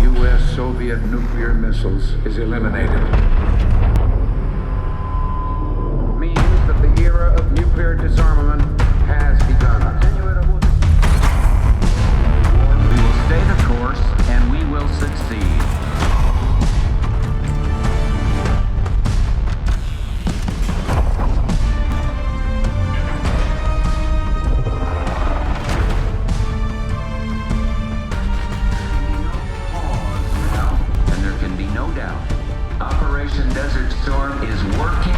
U.S.-Soviet nuclear missiles is eliminated. Means that the era of nuclear disarmament has begun. We will stay the course, and we will succeed. Operation Desert Storm is working.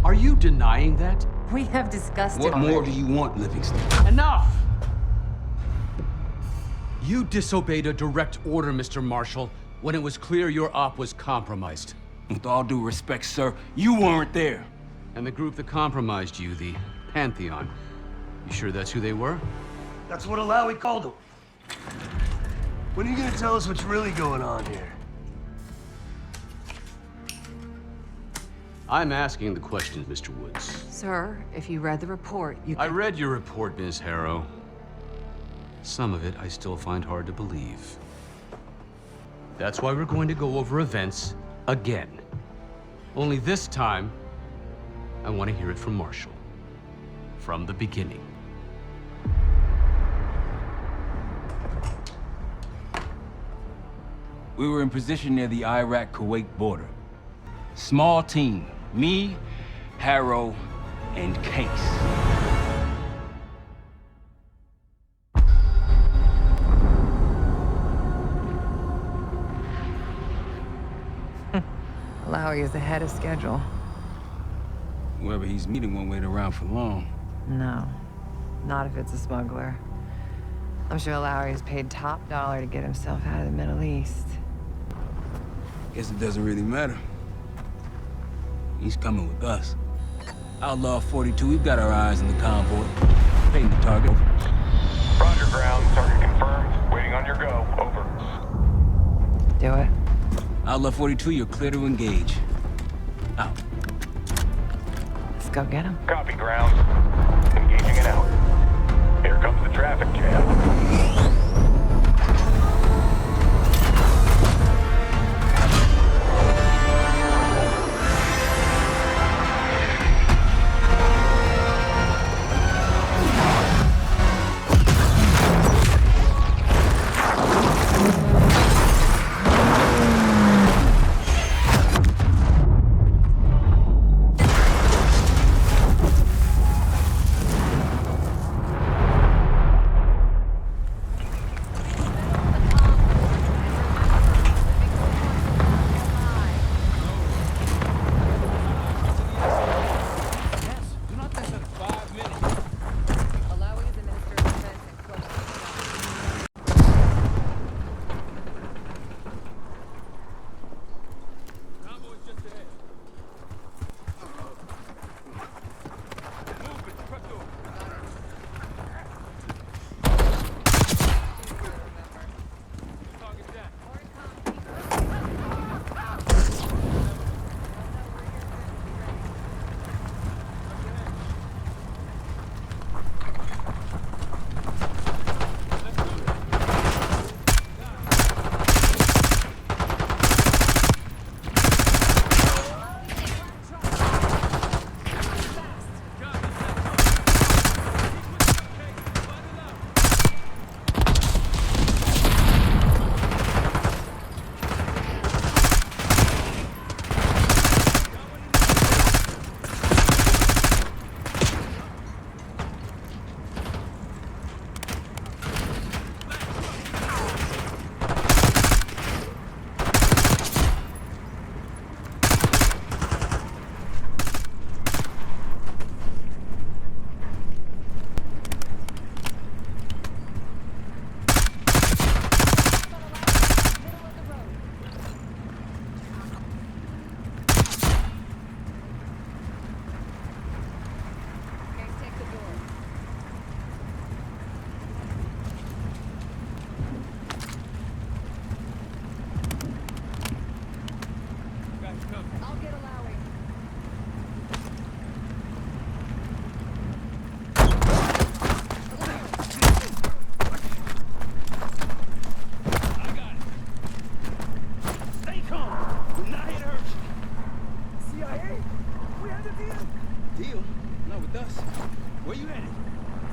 Are you denying that? We have discussed it What more already. do you want, Livingston? Enough! You disobeyed a direct order, Mr. Marshall, when it was clear your op was compromised. With all due respect, sir, you weren't there. And the group that compromised you, the Pantheon, you sure that's who they were? That's what Alawi called them. When are you gonna tell us what's really going on here? I'm asking the questions, Mr. Woods. Sir, if you read the report, you I can... read your report, Ms. Harrow. Some of it I still find hard to believe. That's why we're going to go over events again. Only this time, I want to hear it from Marshall. From the beginning. We were in position near the Iraq-Kuwait border. Small team, me, Harrow, and Case. Lowry is ahead of schedule. Whoever he's meeting won't wait around for long. No, not if it's a smuggler. I'm sure Lowry's paid top dollar to get himself out of the Middle East. Guess it doesn't really matter. He's coming with us. Outlaw 42, we've got our eyes on the convoy. Painting the target. Roger, ground. Target confirmed. Waiting on your go. Over. Do it. Outlaw 42, you're clear to engage. Out. Let's go get him. Copy, ground. Engaging and out. Here comes the traffic jam.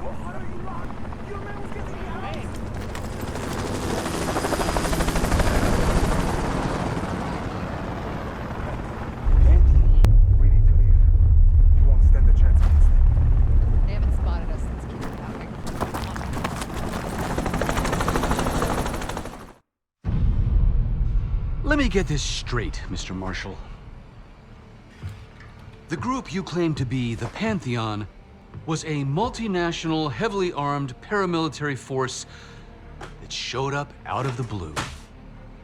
We need to leave. You won't stand a chance against them. They haven't spotted us since kidnapping. Let me get this straight, Mr. Marshall. The group you claim to be the Pantheon was a multinational, heavily armed paramilitary force that showed up out of the blue.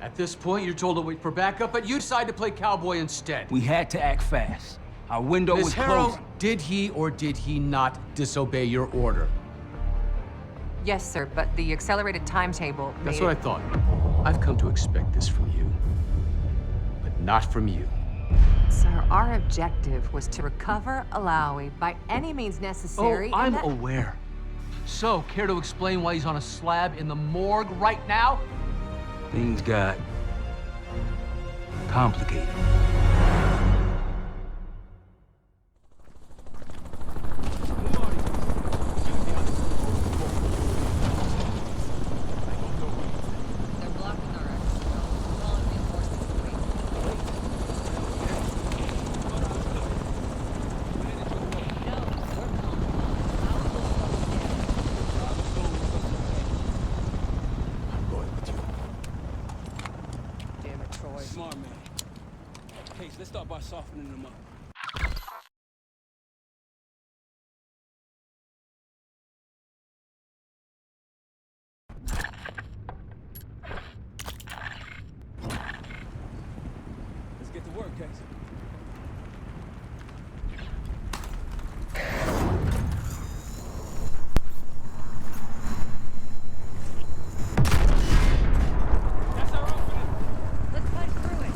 At this point, you're told to wait for backup, but you decide to play cowboy instead. We had to act fast. Our window Ms. was Harrow, closing. did he or did he not disobey your order? Yes, sir, but the accelerated timetable That's made what I thought. I've come to expect this from you, but not from you. Sir, our objective was to recover Alawi by any means necessary. Oh, and I'm that- aware. So, care to explain why he's on a slab in the morgue right now? Things got complicated. They're blocking our exit. Calling reinforcements to wait. No, we're calm. How will slow I'm going with you. us down? Damn it, Troy. Smart man. Case, let's start by softening them up. Let's get to work, Case. That's our opening. Let's punch through it.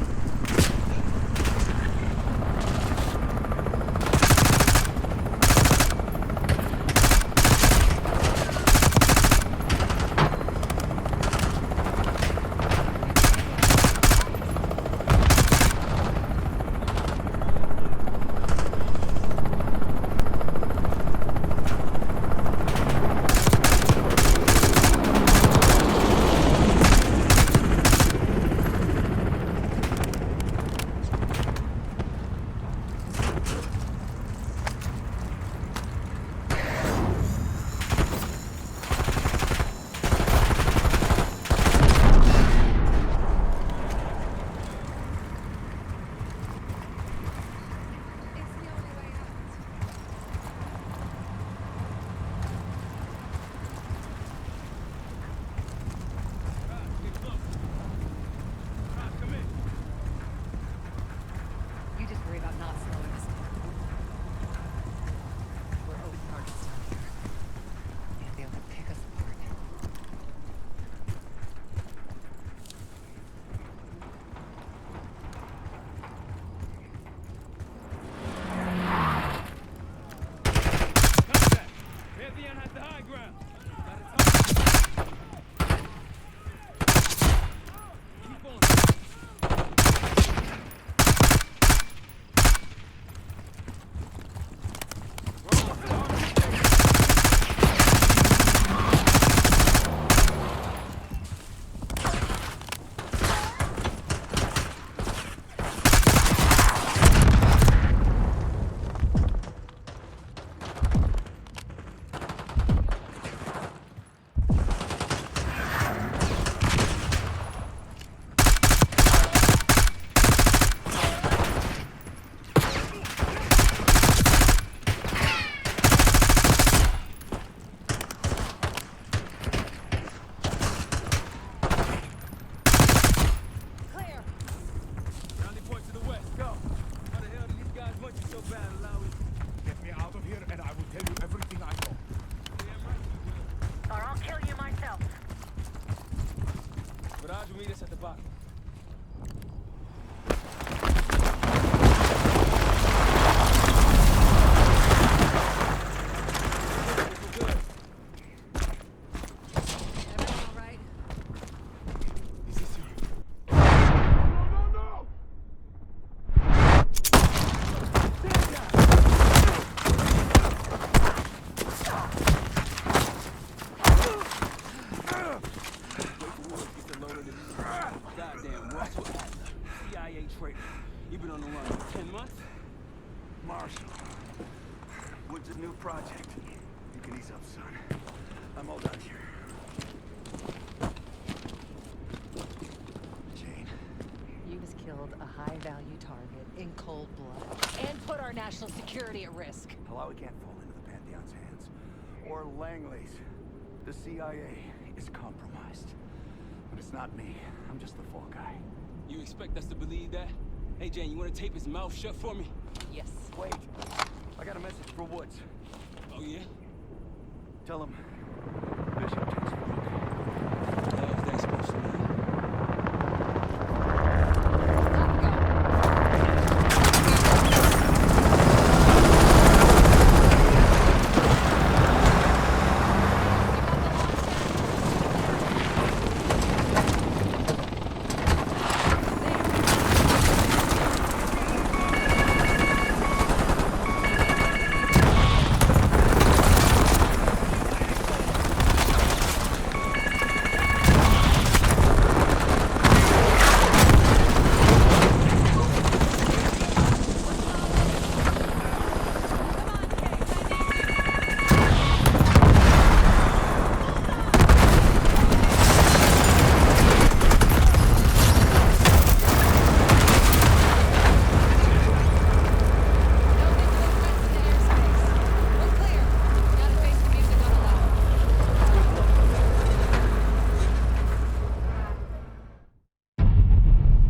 You just worry about not slowing us down. We're open targets down here. They'll be able to pick us apart. Contact! Pantheon has the high ground. Keep on. Clear! Rally point to the west. Go. How the hell did these guys want you so bad, Alawi? Get me out of here and I will tell you everything I know. Damn right you will. Or I'll kill you myself. But Raj will meet us at the bottom. Everyone all right? Is this your... No, no, no! new project. You can ease up, son. I'm all done here. Jane. You just killed a high-value target in cold blood and put our national security at risk. Alawi can't fall into the Pantheon's hands. Or Langley's. The CIA is compromised. But it's not me. I'm just the fall guy. You expect us to believe that? Hey, Jane, you want to tape his mouth shut for me? Yes. Wait. I got a message for Woods. Oh, yeah? Tell him Bishop takes Rook. How's that supposed to mean?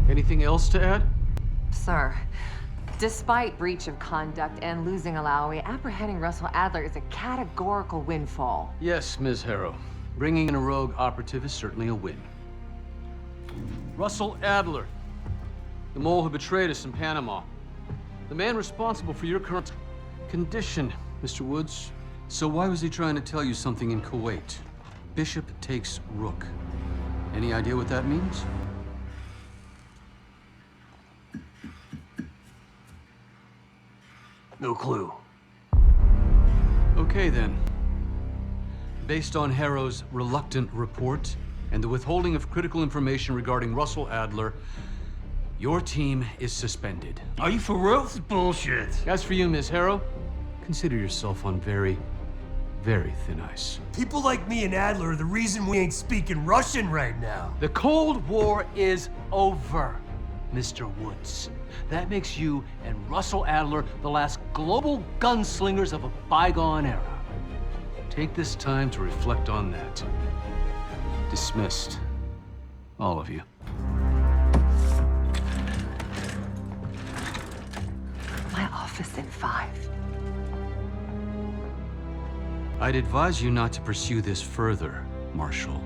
Anything else to add? Sir, despite breach of conduct and losing Alawi, apprehending Russell Adler is a categorical windfall. Yes, Ms. Harrow. Bringing in a rogue operative is certainly a win. Russell Adler, the mole who betrayed us in Panama. The man responsible for your current condition, Mr. Woods. So why was he trying to tell you something in Kuwait? Bishop takes Rook. Any idea what that means? No clue. Okay, then. Based on Harrow's reluctant report and the withholding of critical information regarding Russell Adler, your team is suspended. Are you for real? This is bullshit. As for you, Ms. Harrow, consider yourself on very, very thin ice. People like me and Adler are the reason we ain't speaking Russian right now. The Cold War is over, Mr. Woods. That makes you and Russell Adler the last global gunslingers of a bygone era. Take this time to reflect on that. Dismissed. All of you. My office in 5. I'd advise you not to pursue this further, Marshal.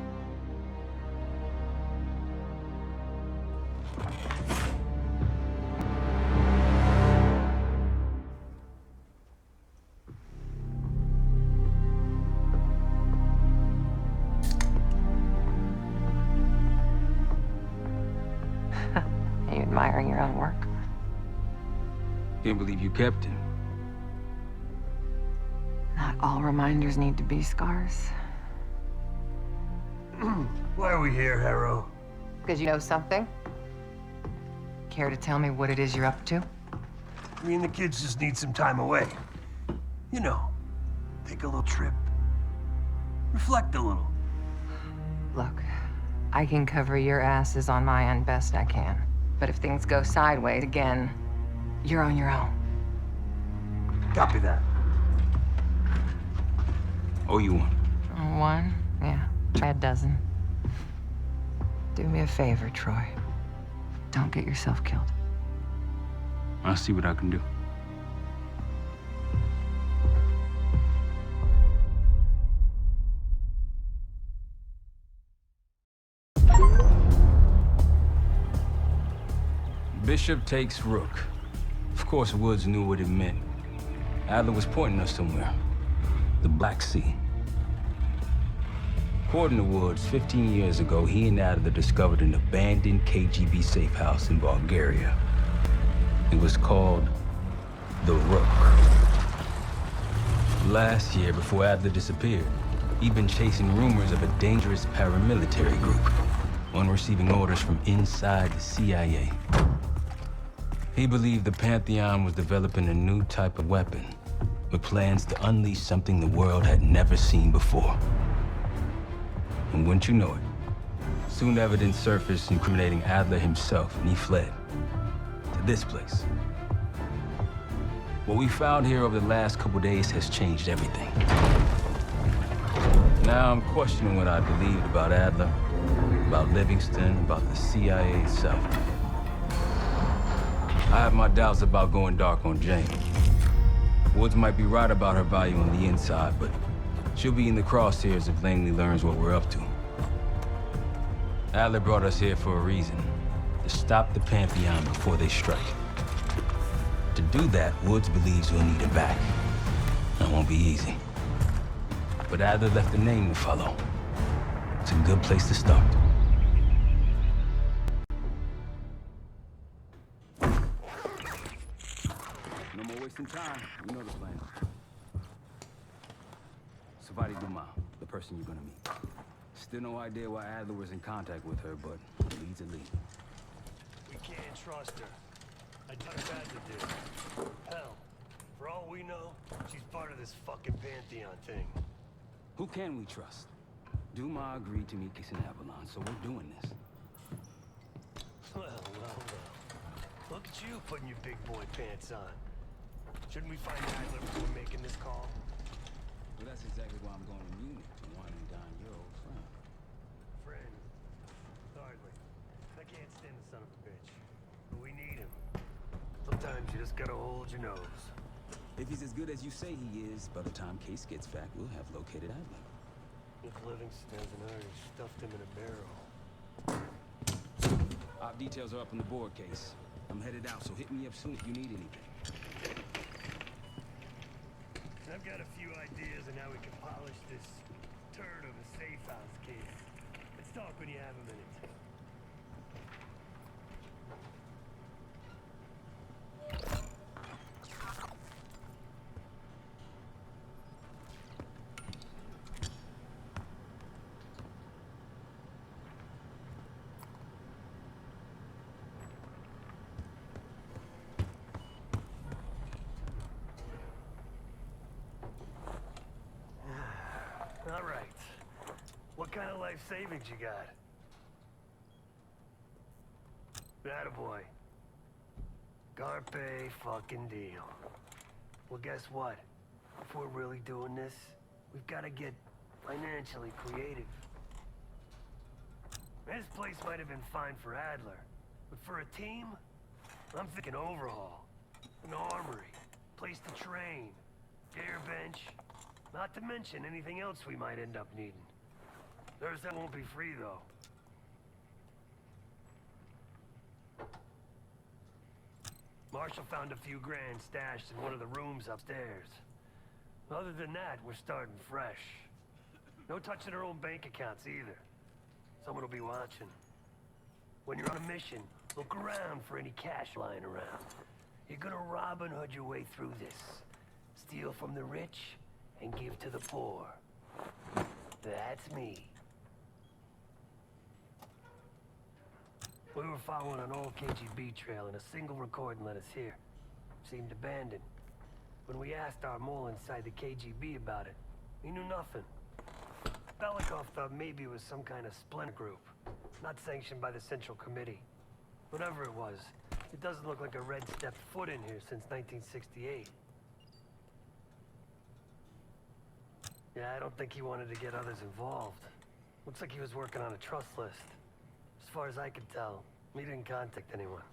Are you admiring your own work? Can't believe you kept him. Not all reminders need to be scars. Why are we here, Harrow? Because you know something? Care to tell me what it is you're up to? Me and the kids just need some time away. You know, take a little trip. Reflect a little. Look, I can cover your asses on my end best I can. But if things go sideways again, you're on your own. Copy that. Oh, you want? One? Yeah. Try a dozen. Do me a favor, Troy. Don't get yourself killed. I'll see what I can do. Bishop takes Rook. Of course, Woods knew what it meant. Adler was pointing us somewhere. The Black Sea. According to Woods, 15 years ago, he and Adler discovered an abandoned KGB safe house in Bulgaria. It was called the Rook. Last year, before Adler disappeared, he'd been chasing rumors of a dangerous paramilitary group, one receiving orders from inside the CIA. He believed the Pantheon was developing a new type of weapon, with plans to unleash something the world had never seen before. And wouldn't you know it, soon evidence surfaced incriminating Adler himself, and he fled to this place. What we found here over the last couple days has changed everything. Now I'm questioning what I believed about Adler, about Livingston, about the CIA itself. I have my doubts about going dark on Jane. Woods might be right about her value on the inside, but she'll be in the crosshairs if Langley learns what we're up to. Adler brought us here for a reason, to stop the Pantheon before they strike. To do that, Woods believes we'll need him back. That won't be easy. But Adler left a name to follow. It's a good place to start. No more wasting time. We know the plan. Savati Dumas, the person you're gonna meet. Still no idea why Adler was in contact with her, but leads a lead. We can't trust her. I tell her Adler did. Hell, for all we know, she's part of this fucking Pantheon thing. Who can we trust? Dumas agreed to meet Case in Avalon, so we're doing this. Well. Look at you putting your big boy pants on. Shouldn't we find Adler before making this call? Well, that's exactly why I'm going to Munich to wine and dine your old friend. Friend? Hardly. I can't stand the son of a bitch. But we need him. Sometimes you just gotta hold your nose. If he's as good as you say he is, by the time Case gets back, we'll have located Adler. If Livingston hasn't already stuffed him in a barrel. Op details are up on the board, Case. I'm headed out, so hit me up soon if you need anything. I've got a few ideas on how we can polish this turd of a safe house case. Let's talk when you have a minute. All right. What kind of life savings you got? Attaboy. Carpe fucking deal. Well, guess what? If we're really doing this, we've got to get financially creative. This place might have been fine for Adler, but for a team, I'm thinking overhaul. An armory, place to train, air bench. Not to mention anything else we might end up needing. Theirs that won't be free, though. Marshall found a few grand stashed in one of the rooms upstairs. Other than that, we're starting fresh. No touching our own bank accounts either. Someone will be watching. When you're on a mission, look around for any cash lying around. You're gonna Robin Hood your way through this. Steal from the rich and give to the poor. That's me. We were following an old KGB trail and a single recording led us here. Seemed abandoned. When we asked our mole inside the KGB about it, he knew nothing. Belikov thought maybe it was some kind of splinter group, not sanctioned by the Central Committee. Whatever it was, it doesn't look like a Red stepped foot in here since 1968. Yeah, I don't think he wanted to get others involved. Looks like he was working on a trust list. As far as I could tell, he didn't contact anyone.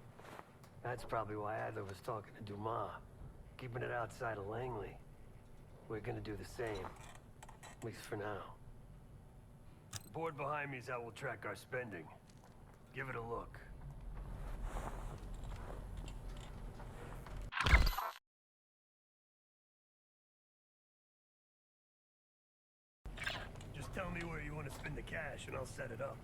That's probably why Adler was talking to Dumas, keeping it outside of Langley. We're gonna do the same, at least for now. The board behind me is how we'll track our spending. Give it a look. Just tell me where you want to spend the cash and I'll set it up.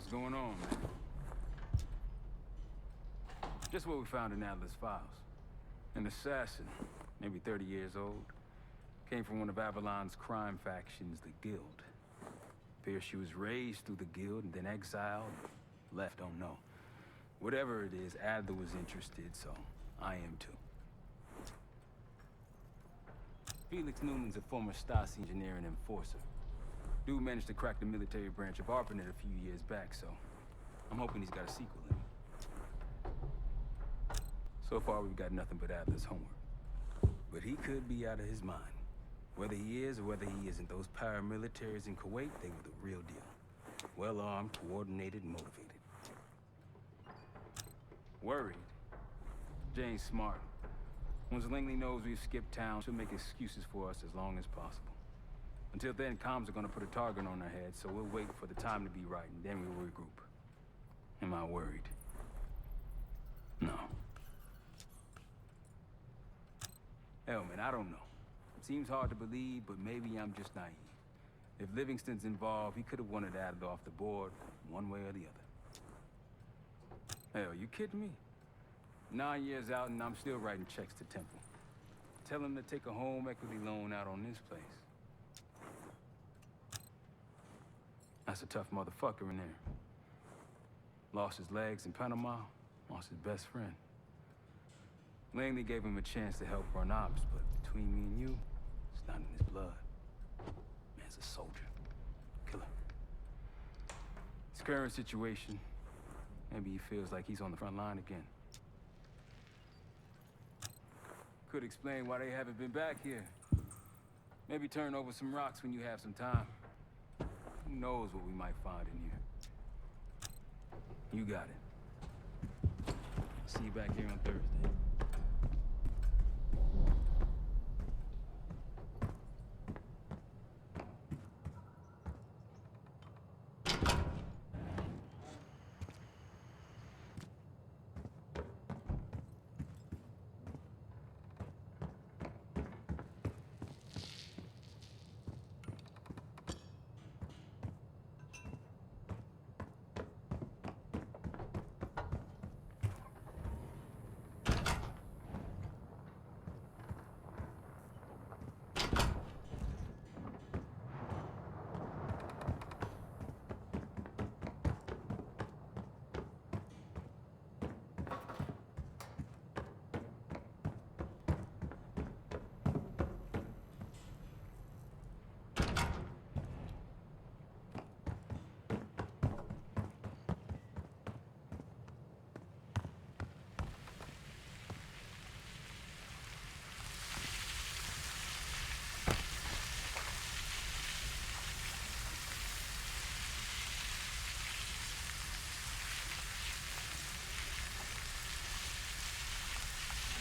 What's going on, man? Just what we found in Adler's files. An assassin, maybe 30 years old. Came from one of Avalon's crime factions, the Guild. Appears she was raised through the Guild and then exiled. Left, don't know. Whatever it is, Adler was interested, so I am too. Felix Newman's a former Stasi engineer and enforcer. Dude managed to crack the military branch of ARPANET a few years back, so I'm hoping he's got a sequel in him. So far, we've got nothing but Adler's homework. But he could be out of his mind. Whether he is or whether he isn't, those paramilitaries in Kuwait, they were the real deal. Well-armed, coordinated, motivated. Worried? Jane's smart. Once Langley knows we've skipped town, she'll make excuses for us as long as possible. Until then, comms are gonna put a target on our heads, so we'll wait for the time to be right, and then we'll regroup. Am I worried? No. Hell, man, I don't know. It seems hard to believe, but maybe I'm just naive. If Livingston's involved, he could have wanted Adler off the board, one way or the other. Hell, you kidding me? 9 years out and I'm still writing checks to Temple. Tell him to take a home equity loan out on this place. That's a tough motherfucker in there. Lost his legs in Panama, lost his best friend. Langley gave him a chance to help run ops, but between me and you, it's not in his blood. Man's a soldier. Killer. His current situation, maybe he feels like he's on the front line again. Could explain why they haven't been back here. Maybe turn over some rocks when you have some time. Who knows what we might find in here. You got it. See you back here on Thursday.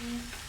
Mm-hmm.